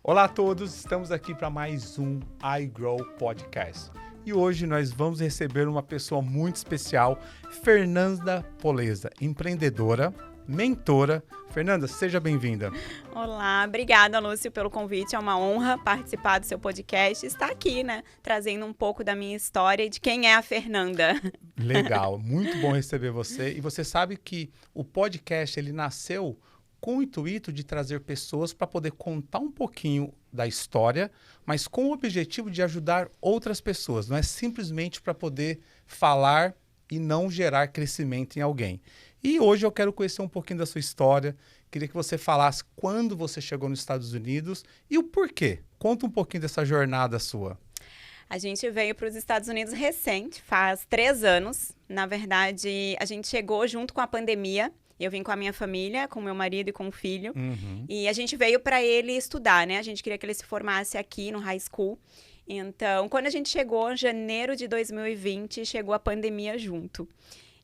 Olá a todos, estamos aqui para mais um iGrow Podcast. E hoje nós vamos receber uma pessoa muito especial, Fernanda Poleza, empreendedora, mentora. Fernanda, seja bem-vinda. Olá, obrigada, Lúcio, pelo convite. É uma honra participar do seu podcast e estar aqui, trazendo um pouco da minha história e de quem é a Fernanda. Legal, muito bom receber você. E você sabe que o podcast, ele nasceu com o intuito de trazer pessoas para poder contar um pouquinho da história, mas com o objetivo de ajudar outras pessoas. Não é simplesmente para poder falar e não gerar crescimento em alguém. E hoje eu quero conhecer um pouquinho da sua história. Queria que você falasse quando você chegou nos Estados Unidos e o porquê. Conta um pouquinho dessa jornada sua. A gente veio para os Estados Unidos recente, faz 3 anos. Na verdade, a gente chegou junto com a pandemia. Eu vim com a minha família, com meu marido e com o filho. E a gente veio para ele estudar, né? A gente queria que ele se formasse aqui no high school. Então, quando a gente chegou, em janeiro de 2020, chegou a pandemia junto.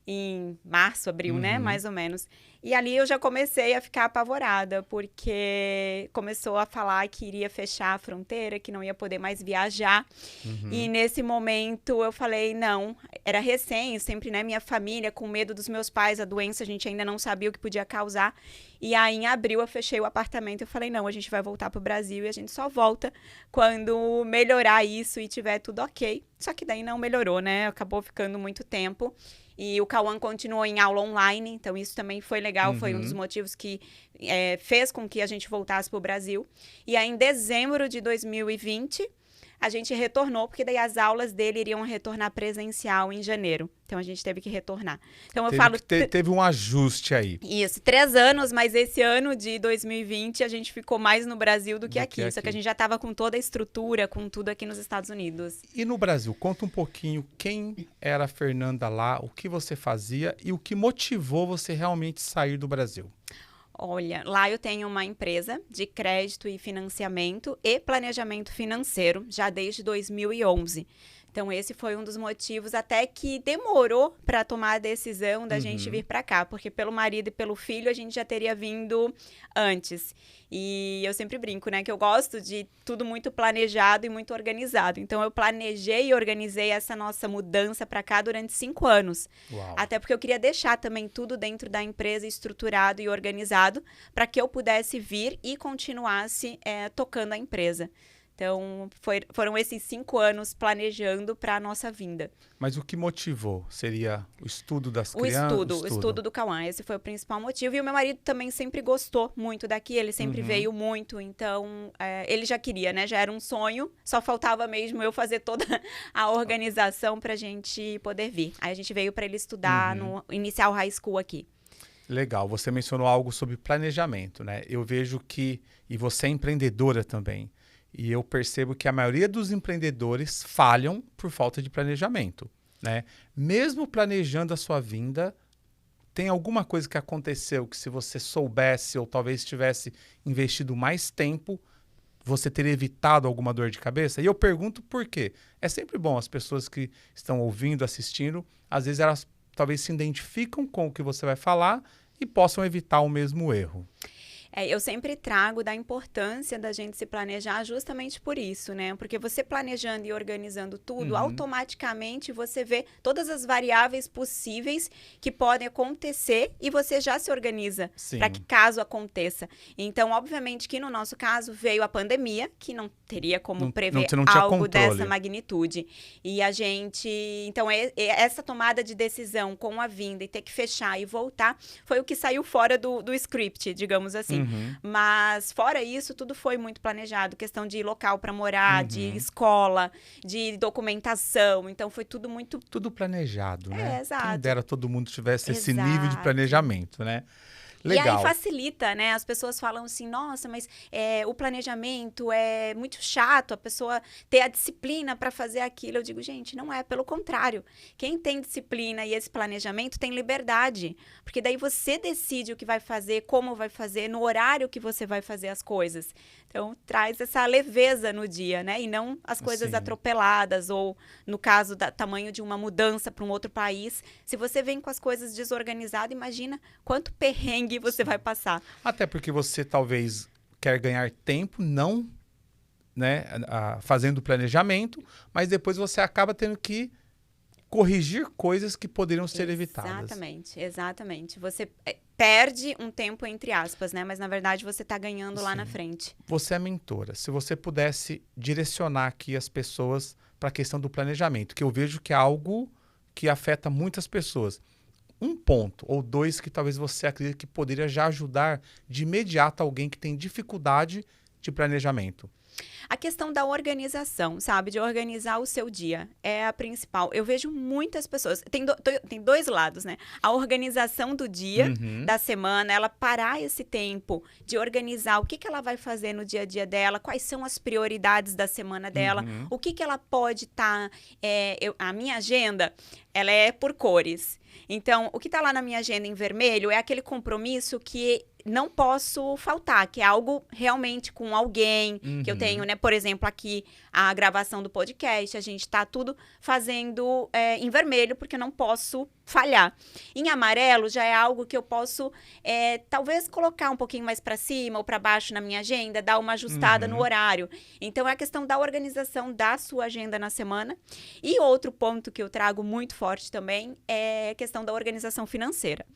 Em março, abril, né? Mais ou menos. E ali eu já comecei a ficar apavorada, porque começou a falar que iria fechar a fronteira, que não ia poder mais viajar. E nesse momento eu falei, não, era recém, sempre, né? Minha família, com medo dos meus pais, a doença, a gente ainda não sabia o que podia causar. E aí, em abril, eu fechei o apartamento e falei, não, a gente vai voltar pro Brasil e a gente só volta quando melhorar isso e tiver tudo ok. Só que daí não melhorou, né? Acabou ficando muito tempo. E o Cauã continuou em aula online, então isso também foi legal, foi um dos motivos que fez com que a gente voltasse para o Brasil. E aí, em dezembro de 2020, a gente retornou, porque daí as aulas dele iriam retornar presencial em janeiro. Então, a gente teve que retornar. Então, Teve um ajuste aí. Isso, 3 anos, mas esse ano de 2020 a gente ficou mais no Brasil do que aqui. Só que a gente já estava com toda a estrutura, com tudo aqui nos Estados Unidos. E no Brasil, conta um pouquinho quem era a Fernanda lá, o que você fazia e o que motivou você realmente sair do Brasil. Olha, lá eu tenho uma empresa de crédito e financiamento e planejamento financeiro, já desde 2011. Então, esse foi um dos motivos até que demorou para tomar a decisão da gente vir para cá, porque pelo marido e pelo filho a gente já teria vindo antes. E eu sempre brinco, né, que eu gosto de tudo muito planejado e muito organizado. Então, eu planejei e organizei essa nossa mudança para cá durante 5 anos. Uau. Até porque eu queria deixar também tudo dentro da empresa estruturado e organizado para que eu pudesse vir e continuasse tocando a empresa. Então, foram esses 5 anos planejando para a nossa vinda. Mas o que motivou? Seria o estudo das O crianças? estudo do Cauã. Esse foi o principal motivo. E o meu marido também sempre gostou muito daqui. Ele sempre veio muito. Então, ele já queria, né? Já era um sonho. Só faltava mesmo eu fazer toda a organização para a gente poder vir. Aí a gente veio para ele estudar no inicial high school aqui. Legal. Você mencionou algo sobre planejamento, né? Eu vejo que... E você é empreendedora também. E eu percebo que a maioria dos empreendedores falham por falta de planejamento, né? Mesmo planejando a sua vinda, tem alguma coisa que aconteceu que se você soubesse ou talvez tivesse investido mais tempo, você teria evitado alguma dor de cabeça? E eu pergunto por quê. É sempre bom as pessoas que estão ouvindo, assistindo, às vezes elas talvez se identificam com o que você vai falar e possam evitar o mesmo erro. Eu sempre trago da importância da gente se planejar justamente por isso, né? Porque você planejando e organizando tudo, automaticamente você vê todas as variáveis possíveis que podem acontecer e você já se organiza para que caso aconteça. Então, obviamente que no nosso caso veio a pandemia, que não teria como prever algo dessa magnitude. E a gente... Então, essa tomada de decisão com a vinda e ter que fechar e voltar foi o que saiu fora do script, digamos assim. Mas, fora isso, tudo foi muito planejado. Questão de local para morar, de escola, de documentação. Então, foi tudo muito... Tudo planejado, né? Exato. Quem dera todo mundo tivesse esse nível de planejamento, né? Legal. E aí facilita, né? As pessoas falam assim, nossa, mas o planejamento é muito chato, a pessoa ter a disciplina para fazer aquilo. Eu digo, gente, não é, pelo contrário. Quem tem disciplina e esse planejamento tem liberdade, porque daí você decide o que vai fazer, como vai fazer, no horário que você vai fazer as coisas. Então, traz essa leveza no dia, né? E não as coisas atropeladas ou, no caso, do tamanho de uma mudança para um outro país. Se você vem com as coisas desorganizadas, imagina quanto perrengue você vai passar. Até porque você talvez quer ganhar tempo, não né, fazendo o planejamento, mas depois você acaba tendo que corrigir coisas que poderiam ser evitadas. Exatamente. Você perde um tempo, entre aspas, né? Mas, na verdade, você está ganhando lá na frente. Você é mentora. Se você pudesse direcionar aqui as pessoas para a questão do planejamento, que eu vejo que é algo que afeta muitas pessoas. Um ponto ou dois que talvez você acredite que poderia já ajudar de imediato alguém que tem dificuldade de planejamento. A questão da organização, sabe? De organizar o seu dia é a principal. Eu vejo muitas pessoas... Tem dois lados, né? A organização do dia, da semana, ela parar esse tempo de organizar o que ela vai fazer no dia a dia dela, quais são as prioridades da semana dela, o que ela pode estar... a minha agenda, ela é por cores. Então, o que está lá na minha agenda em vermelho é aquele compromisso que não posso faltar, que é algo realmente com alguém que eu tenho, né? Por exemplo, aqui a gravação do podcast, a gente está tudo fazendo em vermelho, porque eu não posso falhar. Em amarelo já é algo que eu posso talvez colocar um pouquinho mais para cima ou para baixo na minha agenda, dar uma ajustada no horário. Então, é a questão da organização da sua agenda na semana. E outro ponto que eu trago muito forte também é a questão da organização financeira,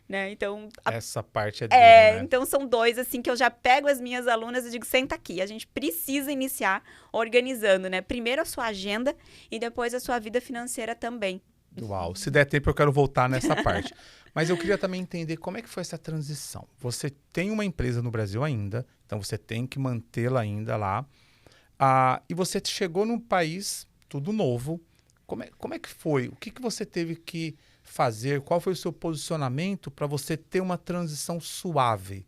né? Então, essa parte é dura, né? Então são dois, assim, que eu já pego as minhas alunas e digo, senta aqui, a gente precisa iniciar organizando, né? Primeiro a sua agenda e depois a sua vida financeira também. Uau, se der tempo eu quero voltar nessa parte. Mas eu queria também entender como é que foi essa transição. Você tem uma empresa no Brasil ainda, então você tem que mantê-la ainda lá. E você chegou num país tudo novo. Como é que foi? O que você teve que fazer? Qual foi o seu posicionamento para você ter uma transição suave?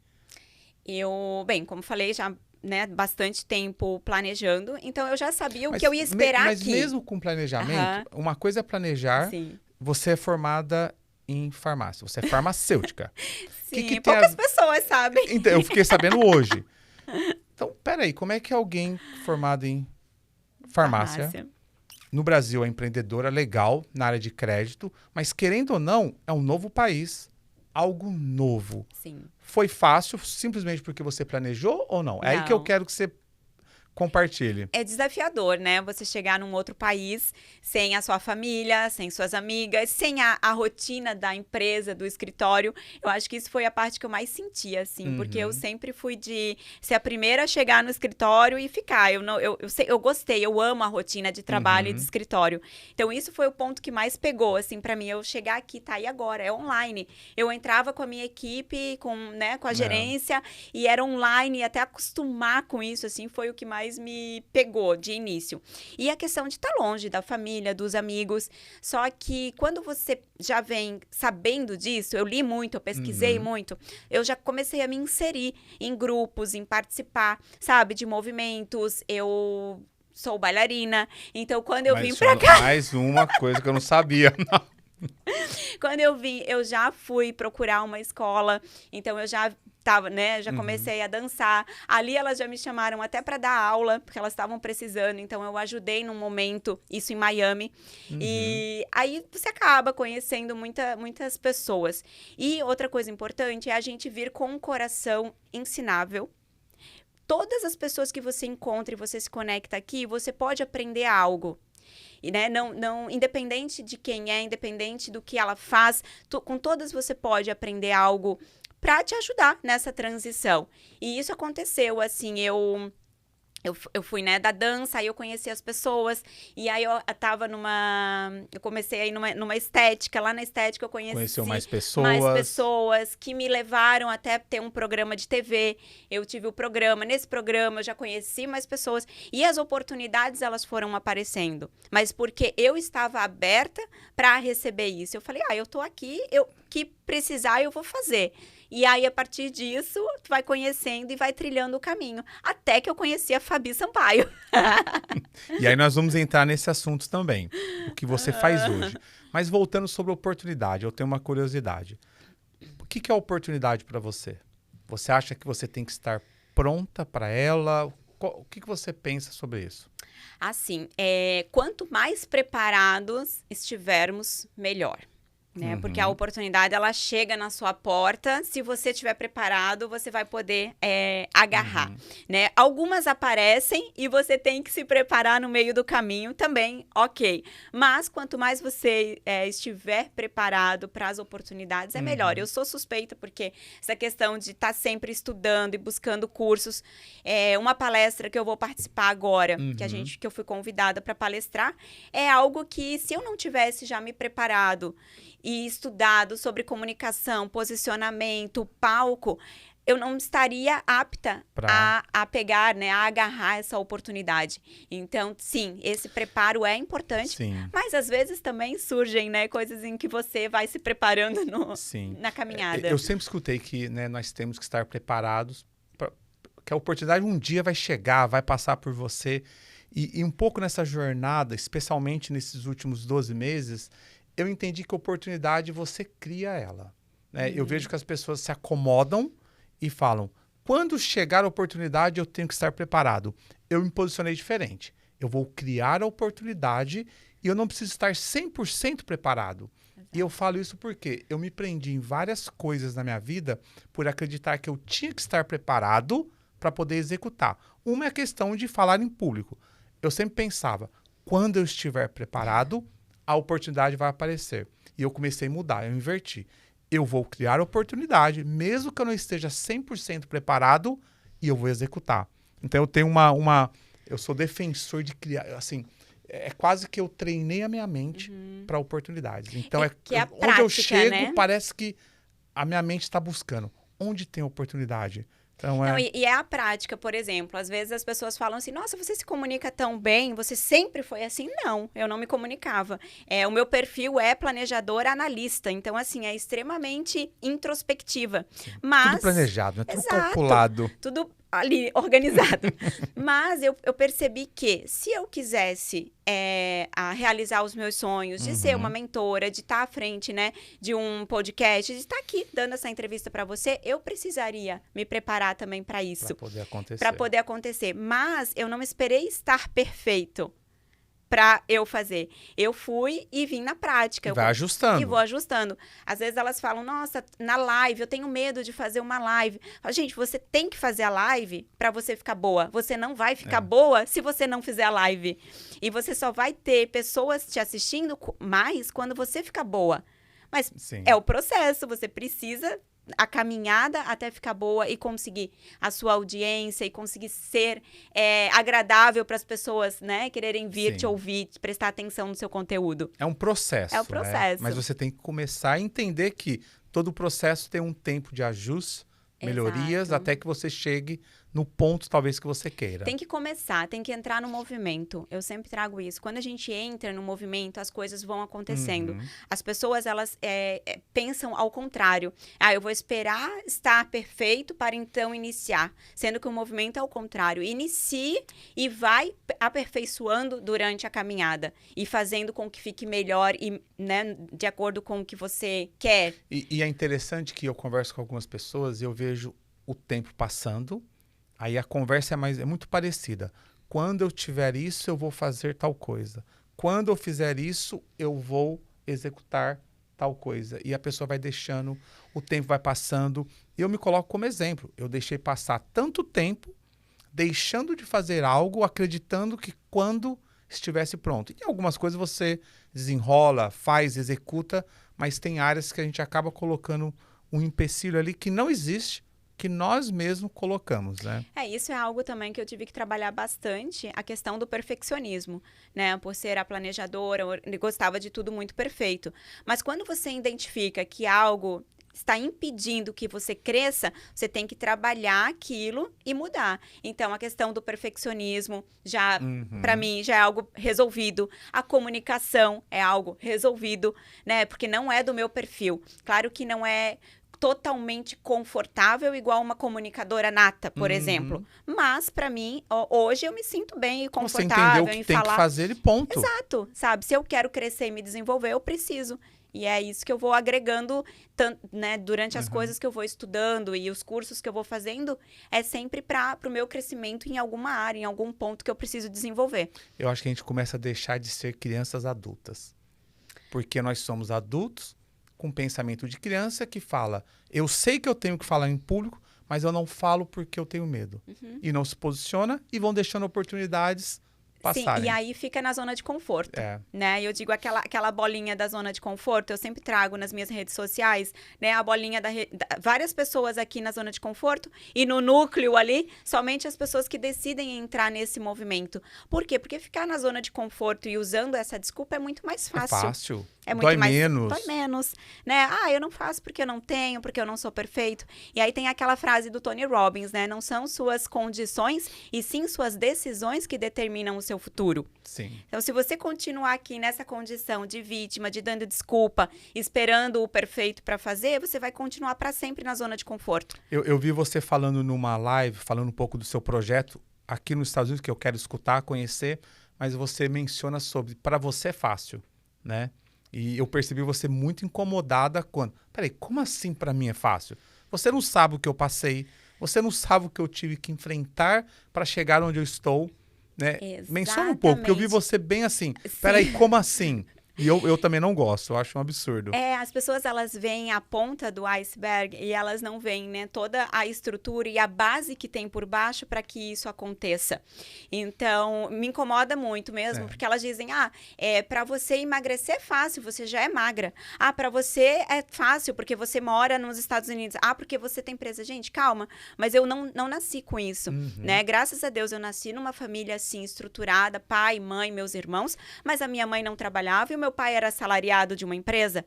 Bem, como falei, já, né, bastante tempo planejando, então eu já sabia o que eu ia esperar mas aqui. Mas mesmo com planejamento, uma coisa é planejar. Sim. Você é formada em farmácia, você é farmacêutica. Sim, poucas pessoas sabem. Então, eu fiquei sabendo hoje. Então, peraí, como é que alguém formado em farmácia... No Brasil, é empreendedora legal na área de crédito, mas querendo ou não, é um novo país, algo novo. Sim. Foi fácil simplesmente porque você planejou ou não? É aí que eu quero que você compartilhe. É desafiador, né? Você chegar num outro país sem a sua família, sem suas amigas, sem a rotina da empresa, do escritório. Eu acho que isso foi a parte que eu mais senti, assim, porque eu sempre fui de ser a primeira a chegar no escritório e ficar. Eu gostei, eu amo a rotina de trabalho e de escritório. Então, isso foi o ponto que mais pegou, assim, pra mim. Eu chegar aqui, tá, e agora? É online. Eu entrava com a minha equipe, com a gerência, e era online, e até acostumar com isso, assim, foi o que mais me pegou de início. E a questão de estar longe da família, dos amigos. Só que quando você já vem sabendo disso, eu li muito, eu pesquisei muito, eu já comecei a me inserir em grupos, em participar, sabe, de movimentos. Eu sou bailarina, então quando eu vim pra cá... Mais uma coisa que eu não sabia, não. Quando eu vim, eu já fui procurar uma escola, então eu já tava, né, já comecei a dançar. Ali elas já me chamaram até para dar aula, porque elas estavam precisando, então eu ajudei num momento, isso em Miami. E aí você acaba conhecendo muitas pessoas. E outra coisa importante é a gente vir com um coração ensinável. Todas as pessoas que você encontra e você se conecta aqui, você pode aprender algo. E, né, não, independente de quem é, independente do que ela faz, com todas você pode aprender algo para te ajudar nessa transição. E isso aconteceu, assim, eu fui, né, da dança, aí eu conheci as pessoas, e aí eu comecei aí numa estética, lá na estética eu Conheceu mais pessoas que me levaram até ter um programa de TV, eu tive o programa, nesse programa eu já conheci mais pessoas, e as oportunidades elas foram aparecendo, mas porque eu estava aberta para receber isso, eu falei, eu tô aqui, que precisar eu vou fazer. E aí, a partir disso, tu vai conhecendo e vai trilhando o caminho. Até que eu conheci a Fabi Sampaio. E aí nós vamos entrar nesse assunto também. O que você faz hoje. Mas voltando sobre a oportunidade, eu tenho uma curiosidade. O que é oportunidade para você? Você acha que você tem que estar pronta para ela? O que você pensa sobre isso? Assim, quanto mais preparados estivermos, melhor. né? Porque a oportunidade, ela chega na sua porta. Se você estiver preparado, você vai poder agarrar, né? Algumas aparecem e você tem que se preparar no meio do caminho também, ok. Mas quanto mais você estiver preparado para as oportunidades, é melhor. Eu sou suspeita porque essa questão de estar sempre estudando e buscando cursos, uma palestra que eu vou participar agora, que eu fui convidada para palestrar, é algo que, se eu não tivesse já me preparado e estudado sobre comunicação, posicionamento, palco, eu não estaria apta a pegar, né, a agarrar essa oportunidade. Então, sim, esse preparo é importante, mas às vezes também surgem, né, coisas em que você vai se preparando na caminhada. Eu sempre escutei que, né, nós temos que estar preparados, que a oportunidade um dia vai chegar, vai passar por você. E um pouco nessa jornada, especialmente nesses últimos 12 meses, eu entendi que a oportunidade você cria ela, né? Eu vejo que as pessoas se acomodam e falam, quando chegar a oportunidade eu tenho que estar preparado. Eu me posicionei diferente. Eu vou criar a oportunidade e eu não preciso estar 100% preparado. Exato. E eu falo isso porque eu me prendi em várias coisas na minha vida por acreditar que eu tinha que estar preparado para poder executar. Uma é a questão de falar em público. Eu sempre pensava, quando eu estiver preparado, a oportunidade vai aparecer. E eu comecei a mudar, eu inverti. Eu vou criar a oportunidade, mesmo que eu não esteja 100% preparado, e eu vou executar. Então, eu tenho eu sou defensor de criar, assim, é quase que eu treinei a minha mente para oportunidades. Então, que é a onde prática, eu chego, né? parece que a minha mente está buscando. Onde tem oportunidade? Então, Não, e é a prática, por exemplo. Às vezes as pessoas falam assim, nossa, você se comunica tão bem, você sempre foi assim? Não, eu não me comunicava. O meu perfil é planejadora analista, então, assim, é extremamente introspectiva. Mas, tudo planejado, né? Tudo exato, calculado. Tudo ali, organizado. Mas eu percebi que, se eu quisesse realizar os meus sonhos, de ser uma mentora, de estar à frente, né, de um podcast, de estar aqui dando essa entrevista para você, eu precisaria me preparar também para isso. Para poder acontecer. Para poder acontecer. Mas eu não esperei estar perfeito para eu fazer. Eu fui e vim na prática. E vai ajustando. E vou ajustando. Às vezes elas falam, nossa, na live, eu tenho medo de fazer uma live. Gente, você tem que fazer a live para você ficar boa. Você não vai ficar boa se você não fizer a live. E você só vai ter pessoas te assistindo mais quando você ficar boa. Mas é o processo, você precisa a caminhada até ficar boa e conseguir a sua audiência e conseguir ser agradável para as pessoas, né, quererem vir te ouvir, prestar atenção no seu conteúdo. É um processo. É o processo. Né? Mas você tem que começar a entender que todo o processo tem um tempo de ajuste, melhorias, Exato. até que você chegue no ponto, talvez, que você queira. Tem que começar, tem que entrar no movimento. Eu sempre trago isso. Quando a gente entra no movimento, as coisas vão acontecendo. As pessoas, elas pensam ao contrário. Eu vou esperar estar perfeito para então iniciar. Sendo que o movimento é o contrário. Inicie e vai aperfeiçoando durante a caminhada. E fazendo com que fique melhor e, né, de acordo com o que você quer. E é interessante que eu converso com algumas pessoas e eu vejo o tempo passando. Aí a conversa é muito parecida. Quando eu tiver isso, eu vou fazer tal coisa. Quando eu fizer isso, eu vou executar tal coisa. E a pessoa vai deixando, o tempo vai passando. E eu me coloco como exemplo. Eu deixei passar tanto tempo, deixando de fazer algo, acreditando que quando estivesse pronto. E algumas coisas você desenrola, faz, executa, mas tem áreas que a gente acaba colocando um empecilho ali que não existe, que nós mesmos colocamos, né? Isso é algo também que eu tive que trabalhar bastante, a questão do perfeccionismo, né? Por ser a planejadora, eu gostava de tudo muito perfeito. Mas quando você identifica que algo está impedindo que você cresça, você tem que trabalhar aquilo e mudar. Então, a questão do perfeccionismo, já para mim, já é algo resolvido. A comunicação é algo resolvido, né? Porque não é do meu perfil. Claro que não é totalmente confortável, igual uma comunicadora nata, por exemplo. Mas, para mim, hoje eu me sinto bem e confortável. Você entendeu o que tem que fazer e ponto. Exato, sabe? Se eu quero crescer e me desenvolver, eu preciso. E é isso que eu vou agregando, né, durante as coisas que eu vou estudando e os cursos que eu vou fazendo, é sempre para o meu crescimento em alguma área, em algum ponto que eu preciso desenvolver. Eu acho que a gente começa a deixar de ser crianças adultas. Porque nós somos adultos com pensamento de criança que fala, eu sei que eu tenho que falar em público, mas eu não falo porque eu tenho medo. E não se posiciona e vão deixando oportunidades passarem. Sim, e aí fica na zona de conforto, né? Eu digo aquela bolinha da zona de conforto, eu sempre trago nas minhas redes sociais, né? A bolinha várias pessoas aqui na zona de conforto e no núcleo ali, somente as pessoas que decidem entrar nesse movimento. Por quê? Porque ficar na zona de conforto e usando essa desculpa é muito mais fácil. É fácil. É muito dói menos, né? Eu não faço porque eu não tenho, porque eu não sou perfeito. E aí tem aquela frase do Tony Robbins, né? Não são suas condições e sim suas decisões que determinam o seu futuro. Sim. Então, se você continuar aqui nessa condição de vítima, de dando desculpa, esperando o perfeito para fazer, você vai continuar para sempre na zona de conforto. Eu vi você falando numa live, falando um pouco do seu projeto aqui nos Estados Unidos, que eu quero escutar, conhecer, mas você menciona sobre, para você é fácil, né? E eu percebi você muito incomodada quando... Peraí, como assim para mim é fácil? Você não sabe o que eu passei, você não sabe o que eu tive que enfrentar para chegar onde eu estou, né? Menciona um pouco, porque eu vi você bem assim. Peraí, como assim? E eu também não gosto, eu acho um absurdo. As pessoas, elas veem a ponta do iceberg e elas não veem, né, toda a estrutura e a base que tem por baixo para que isso aconteça. Então, me incomoda muito mesmo, porque elas dizem, para você emagrecer é fácil, você já é magra. Para você é fácil, porque você mora nos Estados Unidos. Porque você tem empresa. Gente, calma, mas eu não nasci com isso, né? Graças a Deus, eu nasci numa família, assim, estruturada, pai, mãe, meus irmãos, mas a minha mãe não trabalhava e o meu pai era assalariado de uma empresa,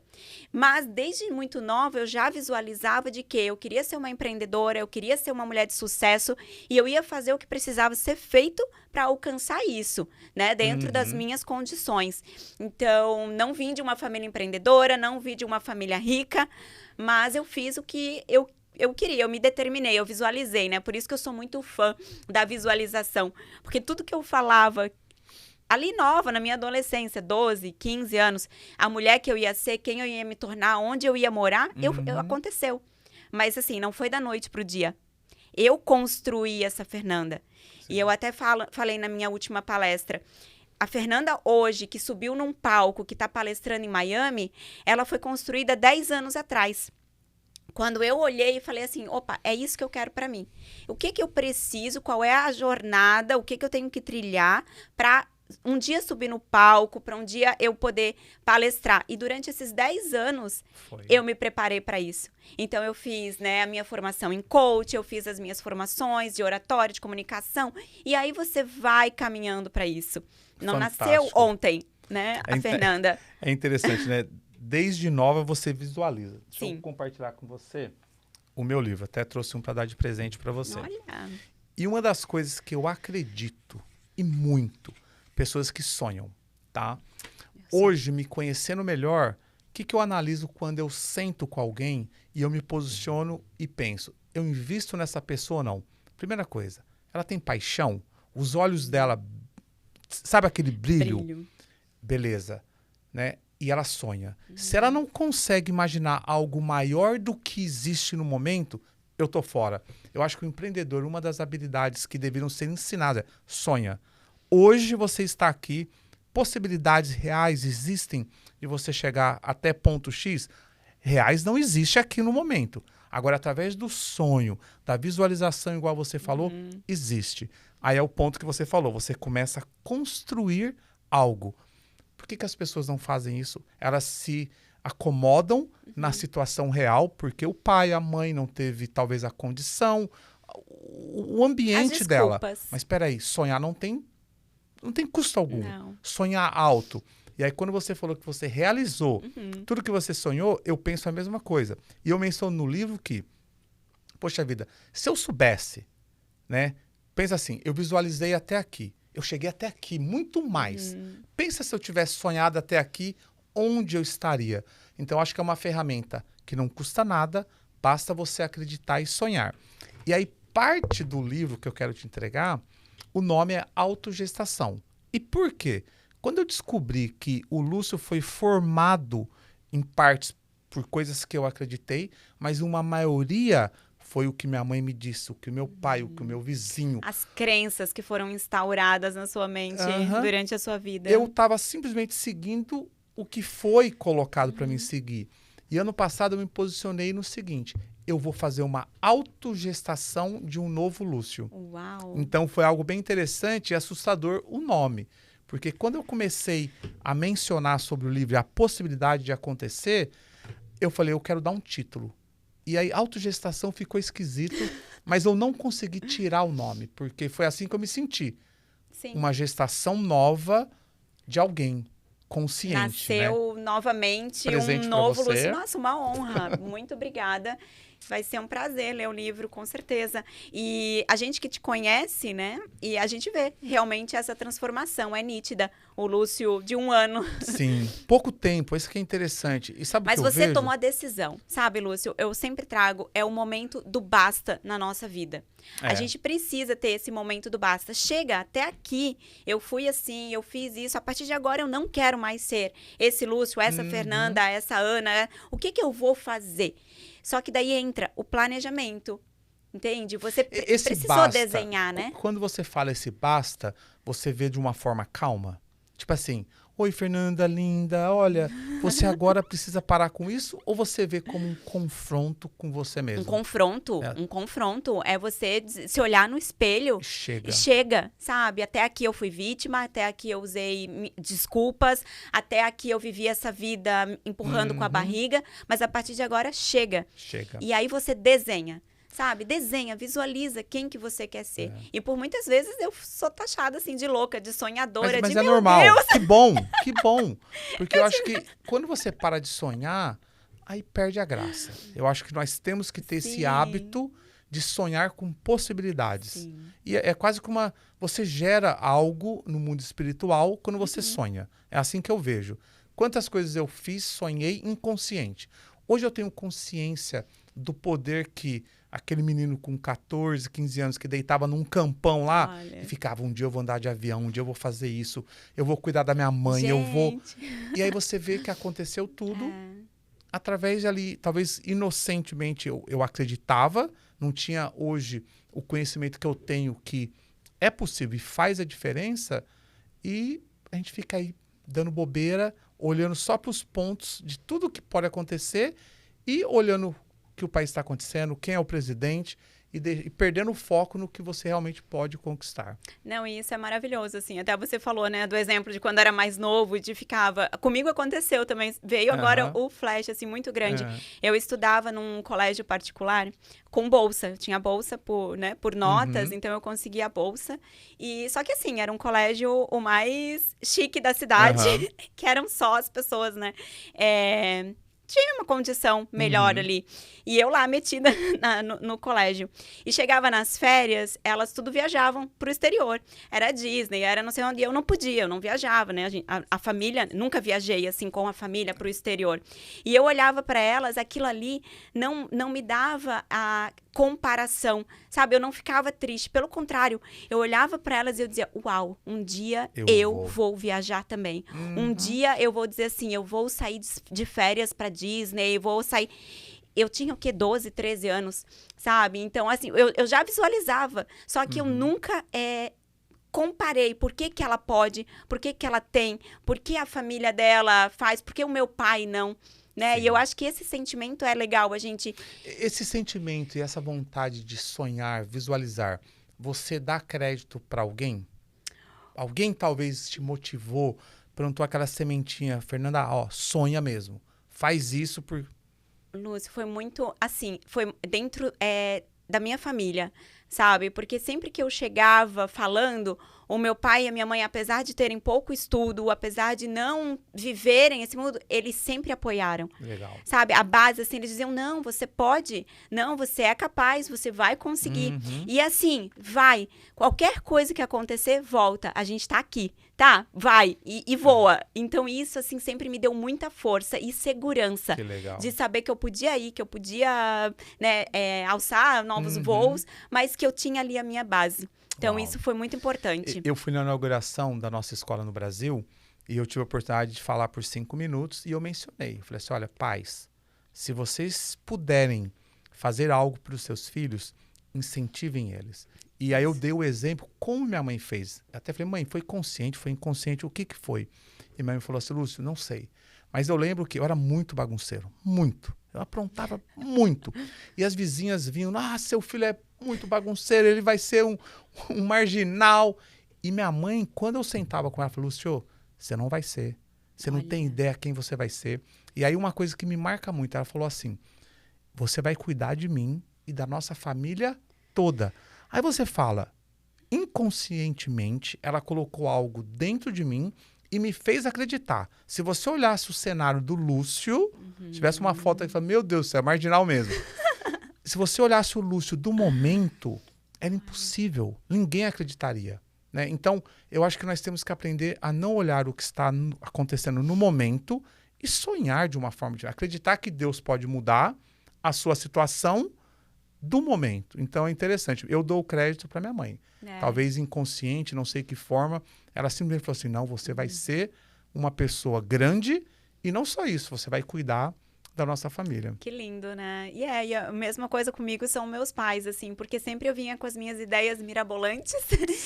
mas desde muito nova eu já visualizava de que eu queria ser uma empreendedora, eu queria ser uma mulher de sucesso e eu ia fazer o que precisava ser feito para alcançar isso, né, dentro das minhas condições. Então, não vim de uma família empreendedora, não vim de uma família rica, mas eu fiz o que eu queria, eu me determinei, eu visualizei, né? Por isso que eu sou muito fã da visualização, porque tudo que eu falava ali nova, na minha adolescência, 12, 15 anos, a mulher que eu ia ser, quem eu ia me tornar, onde eu ia morar, aconteceu. Mas assim, não foi da noite pro dia. Eu construí essa Fernanda. Sim. E eu até falei na minha última palestra, a Fernanda hoje, que subiu num palco, que está palestrando em Miami, ela foi construída 10 anos atrás. Quando eu olhei e falei assim, opa, é isso que eu quero para mim. O que eu preciso, qual é a jornada, o que eu tenho que trilhar para um dia subir no palco, para um dia eu poder palestrar. E durante esses 10 anos, eu me preparei para isso. Então, eu fiz, né, a minha formação em coach, eu fiz as minhas formações de oratória, de comunicação. E aí, você vai caminhando para isso. Não nasceu ontem, né, a Fernanda. É interessante, né? Desde nova, você visualiza. Deixa eu compartilhar com você o meu livro. Até trouxe um para dar de presente para você. Olha. E uma das coisas que eu acredito, e muito... pessoas que sonham, tá? Hoje, me conhecendo melhor, o que eu analiso quando eu sento com alguém e eu me posiciono e penso, eu invisto nessa pessoa ou não? Primeira coisa, ela tem paixão? Os olhos dela, sabe aquele brilho? Beleza, né? E ela sonha. Se ela não consegue imaginar algo maior do que existe no momento, eu tô fora. Eu acho que o empreendedor, uma das habilidades que deveriam ser ensinadas é sonha. Hoje você está aqui, possibilidades reais existem de você chegar até ponto X? Reais não existe aqui no momento. Agora, através do sonho, da visualização, igual você falou, existe. Aí é o ponto que você falou, você começa a construir algo. Por que as pessoas não fazem isso? Elas se acomodam na situação real, porque o pai, a mãe não teve talvez a condição, o ambiente dela. Mas espera aí, sonhar não tem custo algum. Não. Sonhar alto. E aí, quando você falou que você realizou tudo que você sonhou, eu penso a mesma coisa. E eu menciono no livro que, poxa vida, se eu soubesse, né? Pensa assim, eu visualizei até aqui. Eu cheguei até aqui, muito mais. Pensa se eu tivesse sonhado até aqui, onde eu estaria. Então, acho que é uma ferramenta que não custa nada, basta você acreditar e sonhar. E aí, parte do livro que eu quero te entregar, o nome é autogestação. E por quê? Quando eu descobri que o Lúcio foi formado em partes por coisas que eu acreditei, mas uma maioria foi o que minha mãe me disse, o que o meu pai, o que o meu vizinho... As crenças que foram instauradas na sua mente durante a sua vida. Eu estava simplesmente seguindo o que foi colocado para mim seguir. E ano passado eu me posicionei no seguinte, eu vou fazer uma autogestação de um novo Lúcio. Uau! Então foi algo bem interessante e assustador o nome. Porque quando eu comecei a mencionar sobre o livro e a possibilidade de acontecer, eu falei, eu quero dar um título. E aí, autogestação ficou esquisito, mas eu não consegui tirar o nome, porque foi assim que eu me senti. Sim. Uma gestação nova de alguém consciente, Nasceu né? novamente Presente um pra novo você. Lúcio. Nossa, uma honra. Muito obrigada. Vai ser um prazer ler o livro, com certeza. E a gente que te conhece, né? E a gente vê realmente essa transformação. É nítida. O Lúcio de 1 ano. Sim, pouco tempo, isso que é interessante. E sabe o Mas que eu você vejo? tomou a decisão, sabe, Lúcio? Eu sempre trago, é o momento do basta na nossa vida. A É. gente precisa ter esse momento do basta. Chega, até aqui, eu fui assim, eu fiz isso, a partir de agora eu não quero mais ser esse Lúcio, essa Fernanda, essa Ana. O que eu vou fazer? Só que daí entra o planejamento, entende? Você Esse precisou basta, desenhar, né? Quando você fala esse basta, você vê de uma forma calma? Tipo assim, oi Fernanda, linda, olha, você agora precisa parar com isso? Ou você vê como um confronto com você mesmo? Um confronto é você se olhar no espelho Chega. e chega, sabe? Até aqui eu fui vítima, até aqui eu usei desculpas, até aqui eu vivi essa vida empurrando com a barriga, mas a partir de agora chega. Chega. E aí você desenha. Sabe? Desenha, visualiza quem que você quer ser. E por muitas vezes eu sou taxada assim de louca, de sonhadora, Mas de é meu normal. Deus. Que bom, que bom. Porque eu acho que quando você para de sonhar, aí perde a graça. Eu acho que nós temos que ter esse Sim. hábito de sonhar com possibilidades. Sim. E é quase que você gera algo no mundo espiritual quando você sonha. É assim que eu vejo. Quantas coisas eu fiz, sonhei inconsciente. Hoje eu tenho consciência do poder que aquele menino com 14, 15 anos que deitava num campão lá Olha. e ficava, um dia eu vou andar de avião, um dia eu vou fazer isso, eu vou cuidar da minha mãe, Gente. eu vou... E aí você vê que aconteceu tudo através ali, talvez inocentemente eu acreditava, não tinha hoje o conhecimento que eu tenho que é possível e faz a diferença, e a gente fica aí dando bobeira, olhando só para os pontos de tudo que pode acontecer e olhando que o país está acontecendo, quem é o presidente e perdendo o foco no que você realmente pode conquistar. Não, e isso é maravilhoso, assim. Até você falou, né, do exemplo de quando era mais novo, de ficava... Comigo aconteceu também. Veio agora o flash, assim, muito grande. Eu estudava num colégio particular com bolsa. Eu tinha bolsa por notas, então eu conseguia a bolsa. E, só que, assim, era um colégio o mais chique da cidade, que eram só as pessoas, né? Tinha uma condição melhor ali. E eu lá metida no colégio. E chegava nas férias, elas tudo viajavam pro exterior. Era Disney, era não sei onde. E eu não podia, eu não viajava, né? A família, nunca viajei assim com a família pro exterior. E eu olhava para elas, aquilo ali não me dava a comparação, sabe? Eu não ficava triste. Pelo contrário, eu olhava para elas e eu dizia, uau, um dia eu vou viajar também. Um dia eu vou dizer assim, eu vou sair de férias para Disney, vou sair... Eu tinha o quê? 12, 13 anos, sabe? Então, assim, eu já visualizava, só que eu nunca comparei por que ela pode, por que ela tem, por que a família dela faz, por que o meu pai não, né? E eu acho que esse sentimento é legal, a gente... Esse sentimento e essa vontade de sonhar, visualizar, você dá crédito para alguém? Alguém talvez te motivou, plantou aquela sementinha, Fernanda, ó, sonha mesmo, faz isso por... Lúcio, foi muito, assim, foi dentro da minha família, sabe? Porque sempre que eu chegava falando, o meu pai e a minha mãe, apesar de terem pouco estudo, apesar de não viverem esse mundo, eles sempre apoiaram. Legal. Sabe? A base, assim, eles diziam, não, você pode, não, você é capaz, você vai conseguir. E assim, vai. Qualquer coisa que acontecer, volta. A gente tá aqui, tá? Vai e voa. Então isso, assim, sempre me deu muita força e segurança. Que legal. De saber que eu podia ir, que eu podia, né, alçar novos voos, mas que eu tinha ali a minha base. Então, isso foi muito importante. Eu fui na inauguração da nossa escola no Brasil e eu tive a oportunidade de falar por 5 minutos e eu mencionei. Eu falei assim, olha, pais, se vocês puderem fazer algo para os seus filhos, incentivem eles. E aí eu dei o exemplo como minha mãe fez. Eu até falei, mãe, foi consciente, foi inconsciente, o que foi? E minha mãe falou assim, Lúcio, não sei. Mas eu lembro que eu era muito bagunceiro, muito. Eu aprontava muito. E as vizinhas vinham, seu filho é muito bagunceiro, ele vai ser um marginal. E minha mãe, quando eu sentava com ela, falou, Lúcio, você não vai ser. Você não tem ideia quem você vai ser. E aí uma coisa que me marca muito, ela falou assim, você vai cuidar de mim e da nossa família toda. Aí você fala, inconscientemente, ela colocou algo dentro de mim e me fez acreditar. Se você olhasse o cenário do Lúcio, tivesse uma foto aí e falasse, meu Deus, você é marginal mesmo. Se você olhasse o Lúcio do momento, era impossível. Ninguém acreditaria. Né? Então, eu acho que nós temos que aprender a não olhar o que está acontecendo no momento e sonhar de uma forma de acreditar que Deus pode mudar a sua situação do momento. Então, é interessante. Eu dou o crédito para minha mãe. Talvez inconsciente, não sei que forma, ela simplesmente falou assim, não, você vai ser uma pessoa grande e não só isso, você vai cuidar da nossa família. Que lindo, né? E a mesma coisa comigo são meus pais, assim, porque sempre eu vinha com as minhas ideias mirabolantes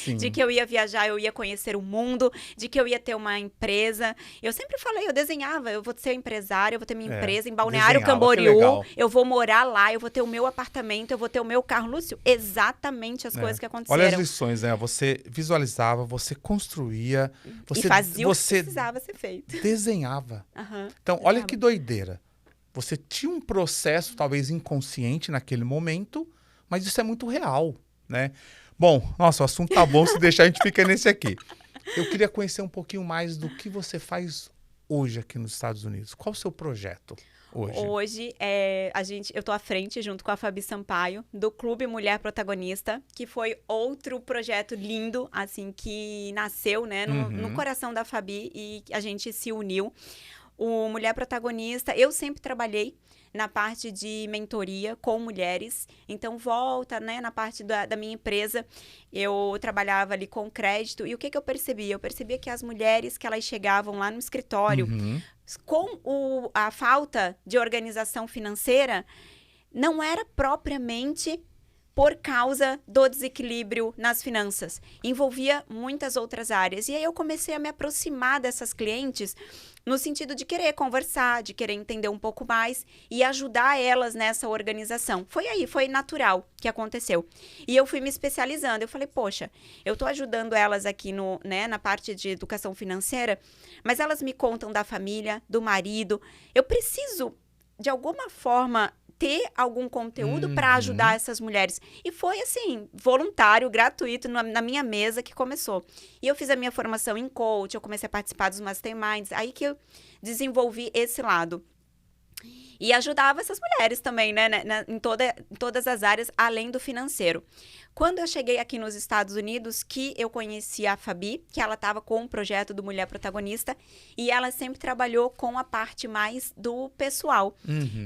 de que eu ia viajar, eu ia conhecer o mundo, de que eu ia ter uma empresa. Eu sempre falei, eu desenhava, eu vou ser empresária, eu vou ter minha empresa em Balneário Camboriú, eu vou morar lá, eu vou ter o meu apartamento, eu vou ter o meu carro. Lúcio, exatamente as coisas que aconteceram. Olha as lições, né? Você visualizava, você construía, você fazia o que precisava ser feito. Desenhava. Então, olha que doideira. Você tinha um processo, talvez inconsciente naquele momento, mas isso é muito real, né? Bom, nossa, o assunto tá bom, se deixar a gente fica nesse aqui. Eu queria conhecer um pouquinho mais do que você faz hoje aqui nos Estados Unidos. Qual o seu projeto hoje? Hoje, eu tô à frente, junto com a Fabi Sampaio, do Clube Mulher Protagonista, que foi outro projeto lindo, assim, que nasceu, né, no coração da Fabi e a gente se uniu. O Mulher Protagonista, eu sempre trabalhei na parte de mentoria com mulheres, então volta, né, na parte da minha empresa, eu trabalhava ali com crédito, e o que eu percebia? Eu percebia que as mulheres que elas chegavam lá no escritório, com a falta de organização financeira, não era propriamente por causa do desequilíbrio nas finanças. Envolvia muitas outras áreas. E aí eu comecei a me aproximar dessas clientes no sentido de querer conversar, de querer entender um pouco mais e ajudar elas nessa organização. Foi natural que aconteceu. E eu fui me especializando. Eu falei, poxa, eu tô ajudando elas aqui na parte de educação financeira, mas elas me contam da família, do marido. Eu preciso, de alguma forma, ter algum conteúdo para ajudar essas mulheres. E foi, assim, voluntário, gratuito, na minha mesa que começou. E eu fiz a minha formação em coach, eu comecei a participar dos masterminds, aí que eu desenvolvi esse lado. E ajudava essas mulheres também, né, em todas as áreas, além do financeiro. Quando eu cheguei aqui nos Estados Unidos, que eu conheci a Fabi, que ela estava com o projeto do Mulher Protagonista, e ela sempre trabalhou com a parte mais do pessoal.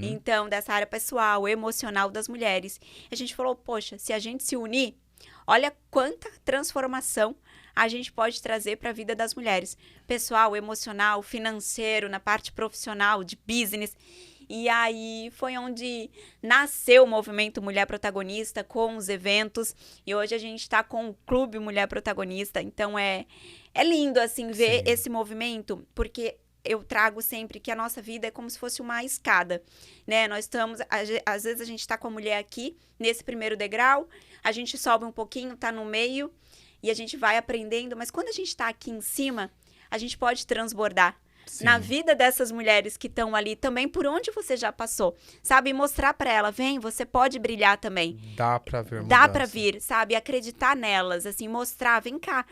Então, dessa área pessoal, emocional das mulheres. A gente falou, poxa, se a gente se unir, olha quanta transformação a gente pode trazer para a vida das mulheres. Pessoal, emocional, financeiro, na parte profissional, de business. E aí foi onde nasceu o movimento Mulher Protagonista, com os eventos. E hoje a gente está com o Clube Mulher Protagonista. Então é lindo, assim, ver esse movimento, porque eu trago sempre que a nossa vida é como se fosse uma escada, né? Nós estamos, às vezes a gente está com a mulher aqui, nesse primeiro degrau, a gente sobe um pouquinho, tá no meio, e a gente vai aprendendo. Mas quando a gente está aqui em cima, a gente pode transbordar. Na vida dessas mulheres que estão ali também, por onde você já passou, sabe? Mostrar para ela, vem, você pode brilhar também. Dá para ver Dá para vir, sabe? Acreditar nelas, assim, mostrar, vem cá.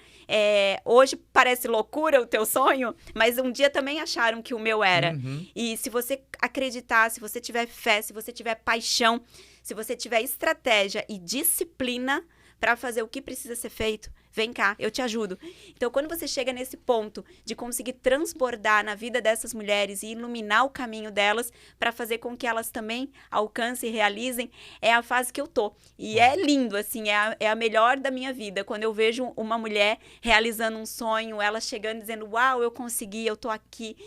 Hoje parece loucura o teu sonho, mas um dia também acharam que o meu era. E se você acreditar, se você tiver fé, se você tiver paixão, se você tiver estratégia e disciplina para fazer o que precisa ser feito, vem cá, eu te ajudo. Então, quando você chega nesse ponto de conseguir transbordar na vida dessas mulheres e iluminar o caminho delas para fazer com que elas também alcancem e realizem, é a fase que eu tô. E é lindo, assim, é a melhor da minha vida. Quando eu vejo uma mulher realizando um sonho, ela chegando e dizendo, uau, eu consegui, eu tô aqui,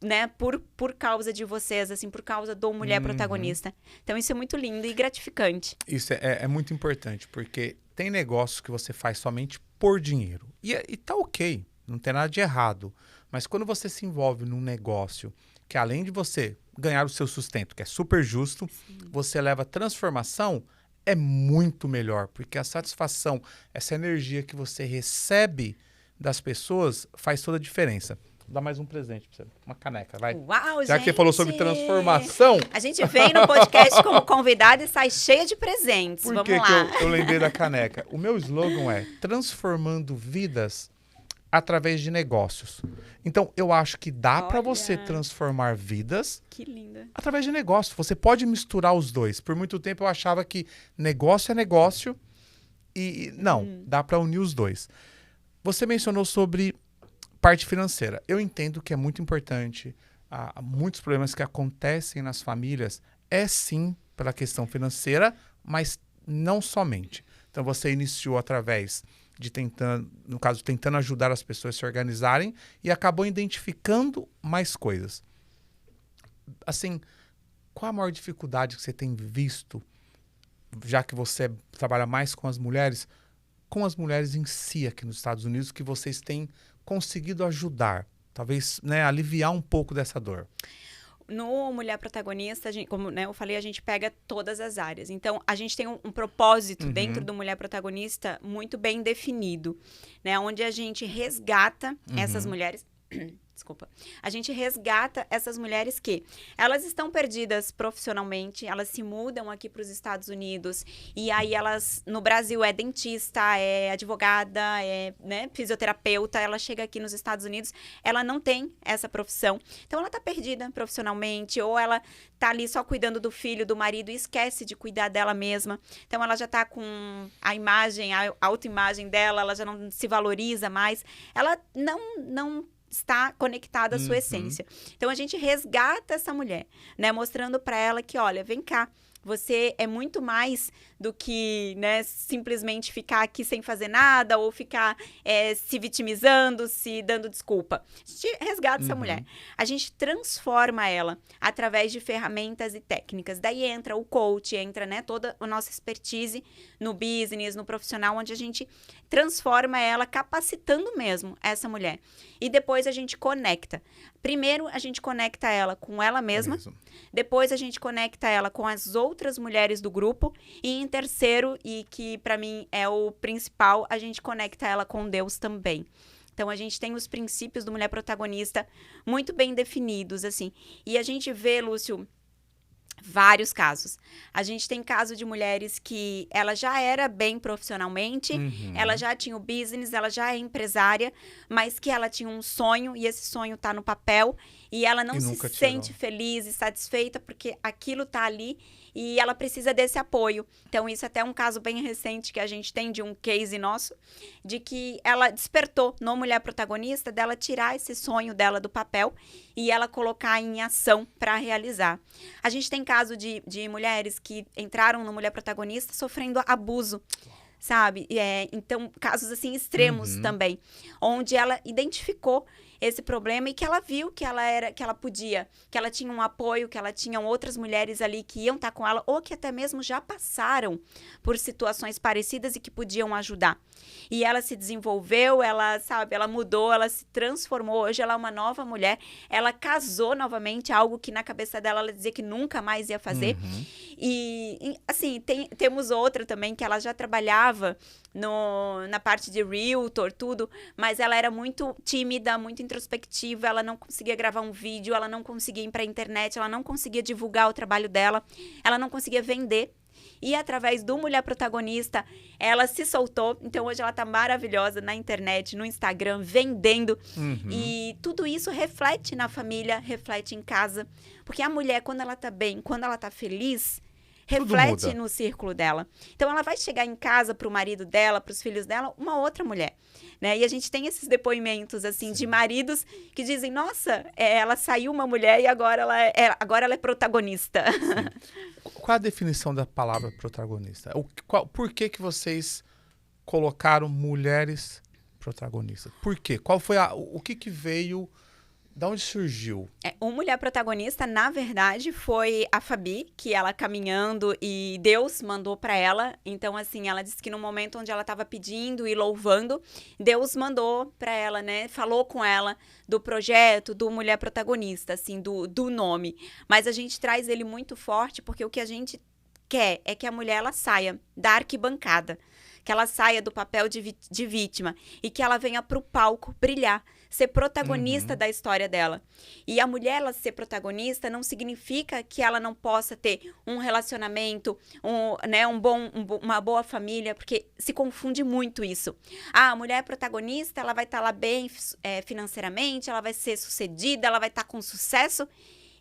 né, por causa de vocês, assim, por causa do Mulher Protagonista. Então, isso é muito lindo e gratificante. Isso é muito importante, porque tem negócios que você faz somente por dinheiro. E tá ok, não tem nada de errado. Mas quando você se envolve num negócio Porque além de você ganhar o seu sustento, que é super justo, você leva transformação, é muito melhor. Porque a satisfação, essa energia que você recebe das pessoas faz toda a diferença. Vou dar mais um presente pra você. Uma caneca, vai. Uau, Já gente! que você falou sobre transformação... A gente vem no podcast como convidado e sai cheia de presentes. Por Vamos que lá. que eu lembrei da caneca? O meu slogan é transformando vidas através de negócios. Então, eu acho que dá para você transformar vidas Que linda. através de negócio. Você pode misturar os dois. Por muito tempo eu achava que negócio é negócio e não, dá para unir os dois. Você mencionou sobre parte financeira. Eu entendo que é muito importante. Há muitos problemas que acontecem nas famílias. É sim pela questão financeira, mas não somente. Então você iniciou através de tentando ajudar as pessoas a se organizarem e acabou identificando mais coisas. Assim, qual a maior dificuldade que você tem visto, já que você trabalha mais com as mulheres em si aqui nos Estados Unidos, que vocês têm conseguido ajudar, talvez, né, aliviar um pouco dessa dor? No Mulher Protagonista, como, né, eu falei, a gente pega todas as áreas. Então, a gente tem um propósito dentro do Mulher Protagonista muito bem definido, né, onde a gente resgata essas mulheres... Desculpa. A gente resgata essas mulheres que elas estão perdidas profissionalmente, elas se mudam aqui para os Estados Unidos e aí elas, no Brasil, é dentista, é advogada, é, né, fisioterapeuta, ela chega aqui nos Estados Unidos, ela não tem essa profissão. Então, ela está perdida profissionalmente ou ela está ali só cuidando do filho, do marido e esquece de cuidar dela mesma. Então, ela já está com a imagem, a autoimagem dela, ela já não se valoriza mais. Ela não está conectada à sua essência. Então, a gente resgata essa mulher, né? Mostrando para ela que, olha, vem cá, você é muito mais do que, né, simplesmente ficar aqui sem fazer nada ou ficar se vitimizando, se dando desculpa. A gente resgata essa mulher. A gente transforma ela através de ferramentas e técnicas. Daí entra o coach, entra, né, toda a nossa expertise no business, no profissional, onde a gente transforma ela, capacitando mesmo essa mulher. E depois a gente conecta. Primeiro, a gente conecta ela com ela mesma. Depois, a gente conecta ela com as outras mulheres do grupo. E em terceiro, e que para mim é o principal, a gente conecta ela com Deus também. Então, a gente tem os princípios do Mulher Protagonista muito bem definidos, assim. E a gente vê, Lúcio, vários casos. A gente tem caso de mulheres que ela já era bem profissionalmente, ela já tinha o business, ela já é empresária, mas que ela tinha um sonho e esse sonho tá no papel e ela não se sente feliz e satisfeita porque aquilo tá ali e ela precisa desse apoio. Então, isso é até um caso bem recente que a gente tem de um case nosso, de que ela despertou no Mulher Protagonista dela tirar esse sonho dela do papel e ela colocar em ação para realizar. A gente tem caso de mulheres que entraram no Mulher Protagonista sofrendo abuso, sabe? Então, casos assim extremos também, onde ela identificou esse problema e que ela viu que ela podia, que ela tinha um apoio, que ela tinha outras mulheres ali que iam estar com ela ou que até mesmo já passaram por situações parecidas e que podiam ajudar. E ela se desenvolveu, ela mudou, ela se transformou. Hoje ela é uma nova mulher. Ela casou novamente, algo que na cabeça dela ela dizia que nunca mais ia fazer. E assim, temos outra também que ela já trabalhava na parte de realtor, tudo, mas ela era muito tímida, muito introspectiva, ela não conseguia gravar um vídeo, ela não conseguia ir para a internet, ela não conseguia divulgar o trabalho dela, ela não conseguia vender. E através do Mulher Protagonista, ela se soltou. Então, hoje ela tá maravilhosa na internet, no Instagram, vendendo. E tudo isso reflete na família, reflete em casa. Porque a mulher, quando ela tá bem, quando ela tá feliz, reflete no círculo dela. Então, ela vai chegar em casa pro marido dela, pros filhos dela, uma outra mulher, né? E a gente tem esses depoimentos, assim, de maridos que dizem, nossa, ela saiu uma mulher e agora ela é protagonista. Qual a definição da palavra protagonista? Por que vocês colocaram mulheres protagonistas? Por quê? Qual foi o que veio Da onde surgiu? O Mulher Protagonista, na verdade, foi a Fabi, que ela caminhando e Deus mandou para ela. Então, assim, ela disse que no momento onde ela estava pedindo e louvando, Deus mandou para ela, né? Falou com ela do projeto, do Mulher Protagonista, assim, do nome. Mas a gente traz ele muito forte porque o que a gente quer é que a mulher ela saia da arquibancada, que ela saia do papel de vítima e que ela venha para o palco brilhar, ser protagonista da história dela. E a mulher, ela ser protagonista não significa que ela não possa ter um relacionamento, uma boa família, porque se confunde muito isso. A mulher protagonista, ela vai estar lá bem financeiramente, ela vai ser sucedida, ela vai estar com sucesso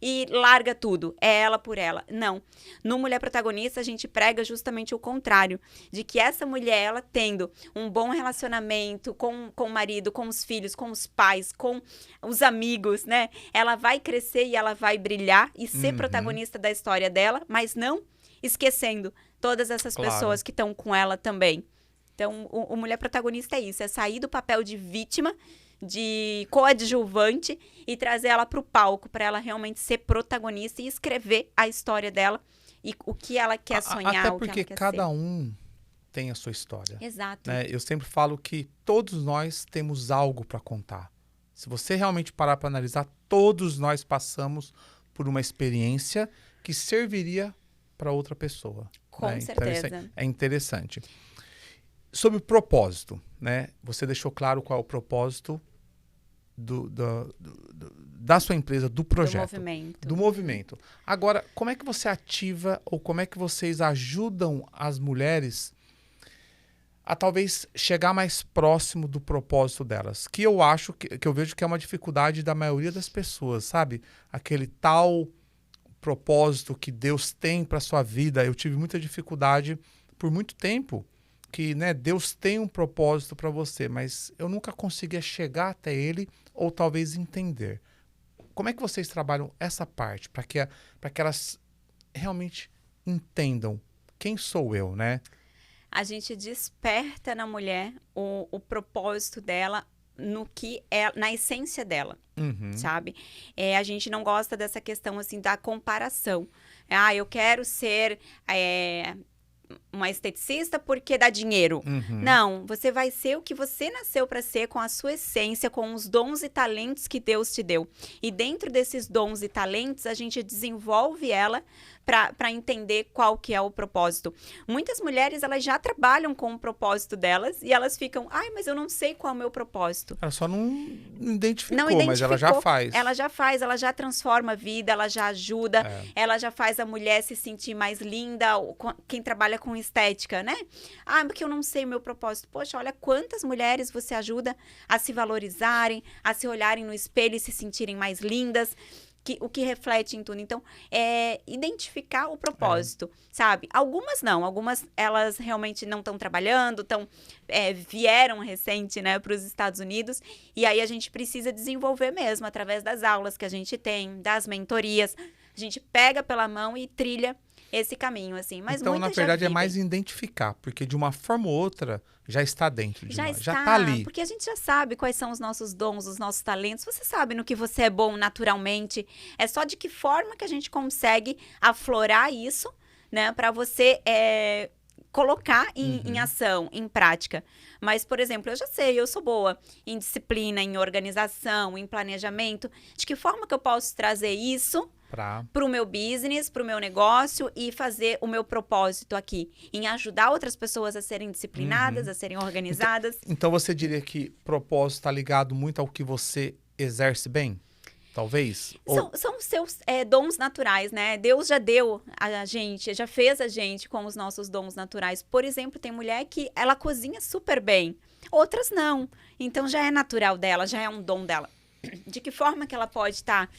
e larga tudo, é ela por ela. Não. No Mulher Protagonista, a gente prega justamente o contrário, de que essa mulher, ela tendo um bom relacionamento com o marido, com os filhos, com os pais, com os amigos, né? Ela vai crescer e ela vai brilhar e ser protagonista da história dela, mas não esquecendo todas essas pessoas que estão com ela também. Então, o Mulher Protagonista é isso, é sair do papel de vítima, de coadjuvante e trazer ela para o palco, para ela realmente ser protagonista e escrever a história dela e o que ela quer sonhar, até o que ela porque quer cada ser. um tem a sua história. Exato. Né? Eu sempre falo que todos nós temos algo para contar. Se você realmente parar para analisar, todos nós passamos por uma experiência que serviria para outra pessoa. Com né? certeza. Então, isso é interessante. Sobre o propósito, né? Você deixou claro qual é o propósito da sua empresa, do projeto. Do movimento. Agora, como é que você ativa ou como é que vocês ajudam as mulheres a talvez chegar mais próximo do propósito delas? Que eu acho, que eu vejo que é uma dificuldade da maioria das pessoas, sabe? Aquele tal propósito que Deus tem para sua vida. Eu tive muita dificuldade por muito tempo que, né, Deus tem um propósito para você, mas eu nunca conseguia chegar até ele ou talvez entender. Como é que vocês trabalham essa parte para que elas realmente entendam quem sou eu, né? A gente desperta na mulher o propósito dela no que é, na essência dela, sabe? A gente não gosta dessa questão, assim, da comparação. Eu quero ser uma esteticista porque dá dinheiro. Não, você vai ser o que você nasceu para ser, com a sua essência, com os dons e talentos que Deus te deu. E dentro desses dons e talentos, a gente desenvolve ela para entender qual que é o propósito. Muitas mulheres, elas já trabalham com o propósito delas e elas ficam, mas eu não sei qual é o meu propósito. Ela só não identificou, mas ela já faz. Ela já faz, ela já transforma a vida, ela já ajuda, ela já faz a mulher se sentir mais linda, quem trabalha com estética, né? Porque eu não sei o meu propósito. Poxa, olha quantas mulheres você ajuda a se valorizarem, a se olharem no espelho e se sentirem mais lindas. O que reflete em tudo. Então, identificar o propósito, sabe? Algumas não, algumas elas realmente não estão trabalhando, vieram recente, né, para os Estados Unidos, e aí a gente precisa desenvolver mesmo, através das aulas que a gente tem, das mentorias, a gente pega pela mão e trilha esse caminho, assim. Mas então, na verdade, é mais identificar, porque de uma forma ou outra já está dentro de nós, já está ali. Porque a gente já sabe quais são os nossos dons, os nossos talentos. Você sabe no que você é bom naturalmente. É só de que forma que a gente consegue aflorar isso, né, para você colocar em ação, em prática. Mas, por exemplo, eu já sei, eu sou boa em disciplina, em organização, em planejamento. De que forma que eu posso trazer isso para o meu business, para o meu negócio e fazer o meu propósito aqui, em ajudar outras pessoas a serem disciplinadas, a serem organizadas. Então você diria que propósito está ligado muito ao que você exerce bem? Talvez? São os seus dons naturais, né? Deus já deu a gente, já fez a gente com os nossos dons naturais. Por exemplo, tem mulher que ela cozinha super bem, outras não. Então já é natural dela, já é um dom dela. De que forma que ela pode estar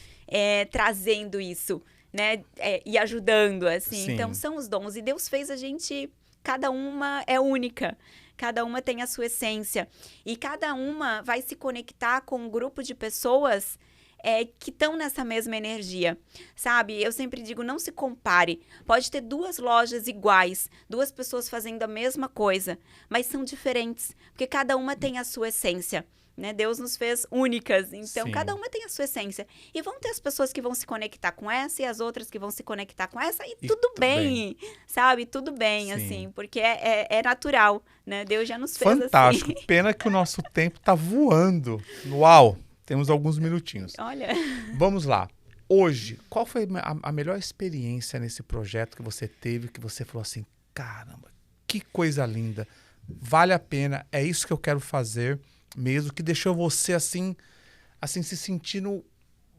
trazendo isso, né? E ajudando, assim. Sim. Então, são os dons. E Deus fez a gente, cada uma é única. Cada uma tem a sua essência. E cada uma vai se conectar com um grupo de pessoas que estão nessa mesma energia, sabe? Eu sempre digo, não se compare. Pode ter 2 lojas iguais, 2 pessoas fazendo a mesma coisa, mas são diferentes, porque cada uma tem a sua essência. Né? Deus nos fez únicas, então Sim. cada uma tem a sua essência. E vão ter as pessoas que vão se conectar com essa e as outras que vão se conectar com essa, e tudo bem, sabe? Tudo bem, Sim. assim, porque é natural, né? Deus já nos fez Fantástico. assim. Pena que o nosso tempo tá voando. Uau! Temos alguns minutinhos. Olha, Vamos lá. Hoje, qual foi a melhor experiência nesse projeto que você teve, que você falou assim, caramba, que coisa linda, vale a pena, é isso que eu quero fazer mesmo, que deixou você assim se sentindo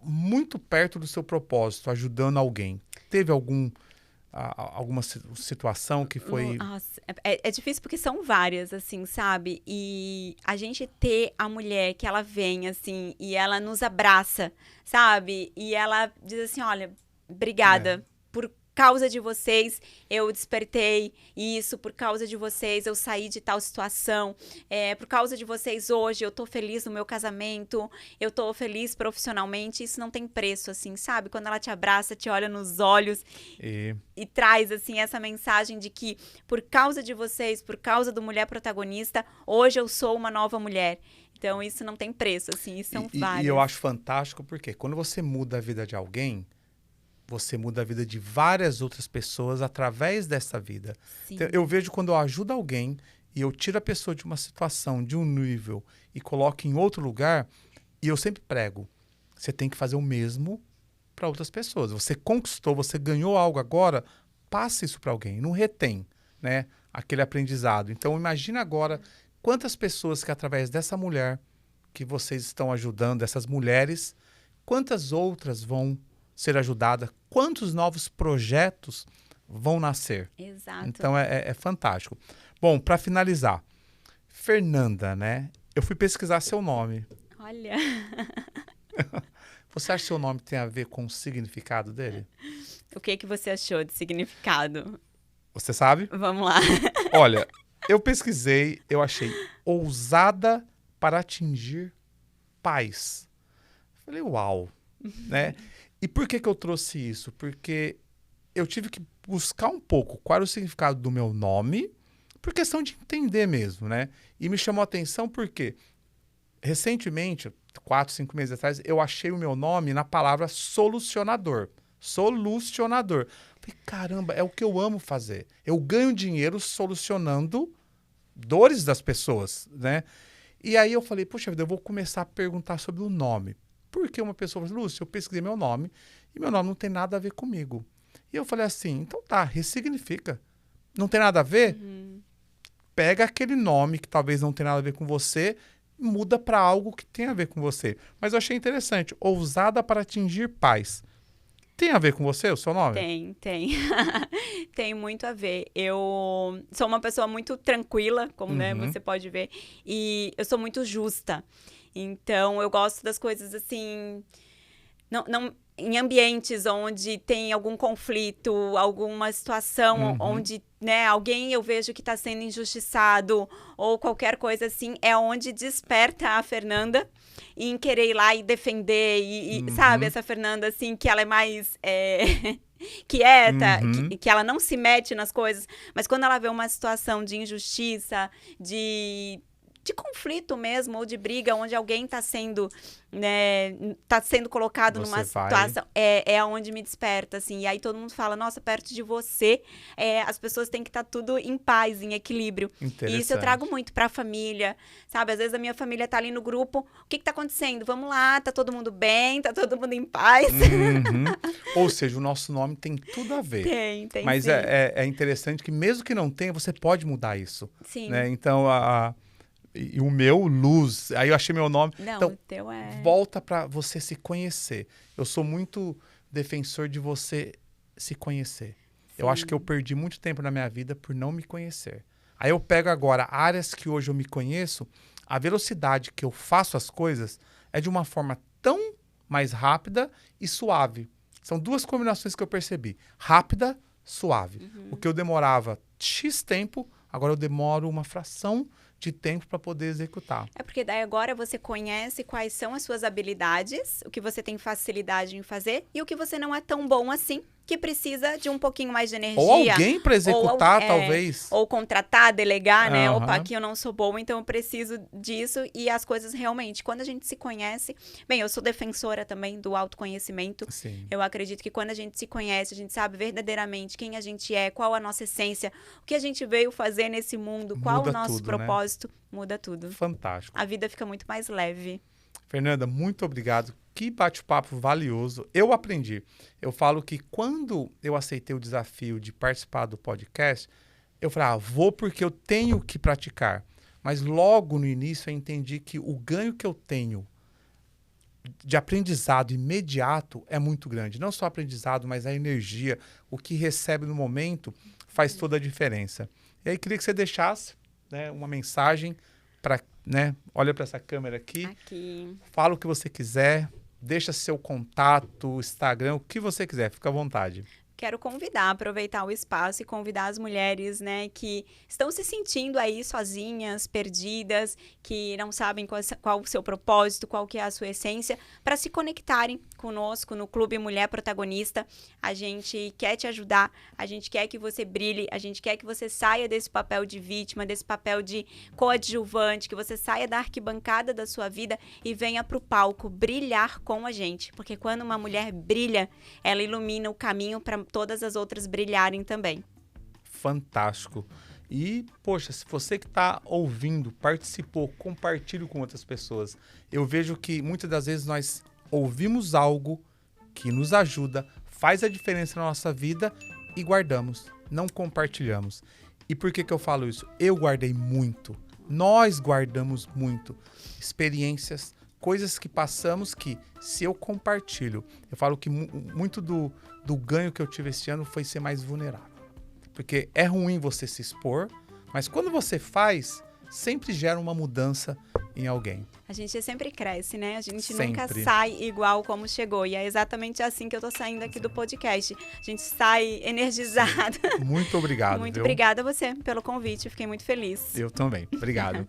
muito perto do seu propósito, ajudando alguém. Teve alguma situação que foi... Nossa, é difícil porque são várias, assim, sabe? E a gente ter a mulher que ela vem, assim, e ela nos abraça, sabe? E ela diz assim, olha, obrigada por causa de vocês, eu despertei isso, por causa de vocês, eu saí de tal situação, por causa de vocês hoje, eu tô feliz no meu casamento, eu tô feliz profissionalmente, isso não tem preço, assim, sabe? Quando ela te abraça, te olha nos olhos e traz, assim, essa mensagem de que, por causa de vocês, por causa do Mulher Protagonista, hoje eu sou uma nova mulher. Então, isso não tem preço, assim, são várias. E eu acho fantástico porque quando você muda a vida de alguém, você muda a vida de várias outras pessoas através dessa vida. Então, eu vejo quando eu ajudo alguém e eu tiro a pessoa de uma situação, de um nível e coloco em outro lugar, e eu sempre prego, você tem que fazer o mesmo para outras pessoas. Você conquistou, você ganhou algo agora, passe isso para alguém, não retém, né, aquele aprendizado. Então, imagina agora quantas pessoas que através dessa mulher que vocês estão ajudando, essas mulheres, quantas outras vão ser ajudada, quantos novos projetos vão nascer. Exato. Então, é fantástico. Bom, para finalizar, Fernanda, né? Eu fui pesquisar seu nome. Olha. Você acha que seu nome tem a ver com o significado dele? O que você achou de significado? Você sabe? Vamos lá. Olha, eu pesquisei, eu achei ousada para atingir paz. Falei, uau, né? E por que eu trouxe isso? Porque eu tive que buscar um pouco qual era o significado do meu nome, por questão de entender mesmo, né? E me chamou a atenção porque, recentemente, 4, 5 meses atrás, eu achei o meu nome na palavra solucionador. Solucionador. Falei, caramba, é o que eu amo fazer. Eu ganho dinheiro solucionando dores das pessoas, né? E aí eu falei, poxa vida, eu vou começar a perguntar sobre o nome. Porque uma pessoa falou, Lúcio, eu pesquisei meu nome e meu nome não tem nada a ver comigo. E eu falei assim, então tá, ressignifica. Não tem nada a ver? Pega aquele nome que talvez não tenha nada a ver com você e muda para algo que tem a ver com você. Mas eu achei interessante, ousada para atingir paz. Tem a ver com você, o seu nome? Tem. Tem muito a ver. Eu sou uma pessoa muito tranquila, como né, você pode ver, e eu sou muito justa. Então, eu gosto das coisas assim, não em ambientes onde tem algum conflito, alguma situação onde, né, alguém eu vejo que está sendo injustiçado ou qualquer coisa assim, é onde desperta a Fernanda em querer ir lá e defender e sabe, essa Fernanda assim, que ela é mais quieta, que ela não se mete nas coisas, mas quando ela vê uma situação de injustiça, de conflito mesmo, ou de briga, onde alguém está sendo, né, tá sendo colocado numa situação, é onde me desperta, assim, e aí todo mundo fala, nossa, perto de você, as pessoas têm que estar tudo em paz, em equilíbrio. E isso eu trago muito pra família, sabe? Às vezes a minha família tá ali no grupo, o que tá acontecendo? Vamos lá, tá todo mundo bem, tá todo mundo em paz. Ou seja, o nosso nome tem tudo a ver. Tem Mas sim. é interessante que mesmo que não tenha, você pode mudar isso. Sim. Né? Então, e o meu, Luz, aí eu achei meu nome. Não, então, o teu volta para você se conhecer. Eu sou muito defensor de você se conhecer. Sim. Eu acho que eu perdi muito tempo na minha vida por não me conhecer. Aí eu pego agora áreas que hoje eu me conheço, a velocidade que eu faço as coisas é de uma forma tão mais rápida e suave. São duas combinações que eu percebi. Rápida, suave. O que eu demorava X tempo, agora eu demoro uma fração de tempo para poder executar. É porque daí agora você conhece quais são as suas habilidades, o que você tem facilidade em fazer e o que você não é tão bom assim, que precisa de um pouquinho mais de energia. Ou alguém para executar, talvez. Ou contratar, delegar, né? Uhum. Opa, aqui eu não sou boa, então eu preciso disso. E as coisas realmente, quando a gente se conhece... Bem, eu sou defensora também do autoconhecimento. Sim. Eu acredito que quando a gente se conhece, a gente sabe verdadeiramente quem a gente é, qual a nossa essência, o que a gente veio fazer nesse mundo, qual o nosso propósito, né? Muda tudo. Fantástico. A vida fica muito mais leve. Fernanda, muito obrigado. Que bate-papo valioso. Eu aprendi. Eu falo que quando eu aceitei o desafio de participar do podcast, eu falei, vou porque eu tenho que praticar. Mas logo no início eu entendi que o ganho que eu tenho de aprendizado imediato é muito grande. Não só aprendizado, mas a energia, o que recebe no momento faz toda a diferença. E aí queria que você deixasse, né, uma mensagem para, né, olha para essa câmera aqui, fala o que você quiser, deixa seu contato, Instagram, o que você quiser, fica à vontade. Quero convidar, aproveitar o espaço e convidar as mulheres, né, que estão se sentindo aí sozinhas, perdidas, que não sabem qual o seu propósito, qual que é a sua essência, para se conectarem conosco no Clube Mulher Protagonista. A gente quer te ajudar, a gente quer que você brilhe, a gente quer que você saia desse papel de vítima, desse papel de coadjuvante, que você saia da arquibancada da sua vida e venha para o palco brilhar com a gente. Porque quando uma mulher brilha, ela ilumina o caminho para todas as outras brilharem também. Fantástico. E, poxa, se você que está ouvindo, participou, compartilhe com outras pessoas. Eu vejo que muitas das vezes nós ouvimos algo que nos ajuda, faz a diferença na nossa vida e guardamos, não compartilhamos. E por que eu falo isso? Eu guardei muito, nós guardamos muito experiências, coisas que passamos que, se eu compartilho, eu falo que muito do ganho que eu tive esse ano foi ser mais vulnerável. Porque é ruim você se expor, mas quando você faz, sempre gera uma mudança em alguém. A gente sempre cresce, né? A gente sempre. Nunca sai igual como chegou. E é exatamente assim que eu tô saindo aqui do podcast. A gente sai energizado. Muito obrigado. Muito obrigada a você pelo convite. Fiquei muito feliz. Eu também. Obrigado.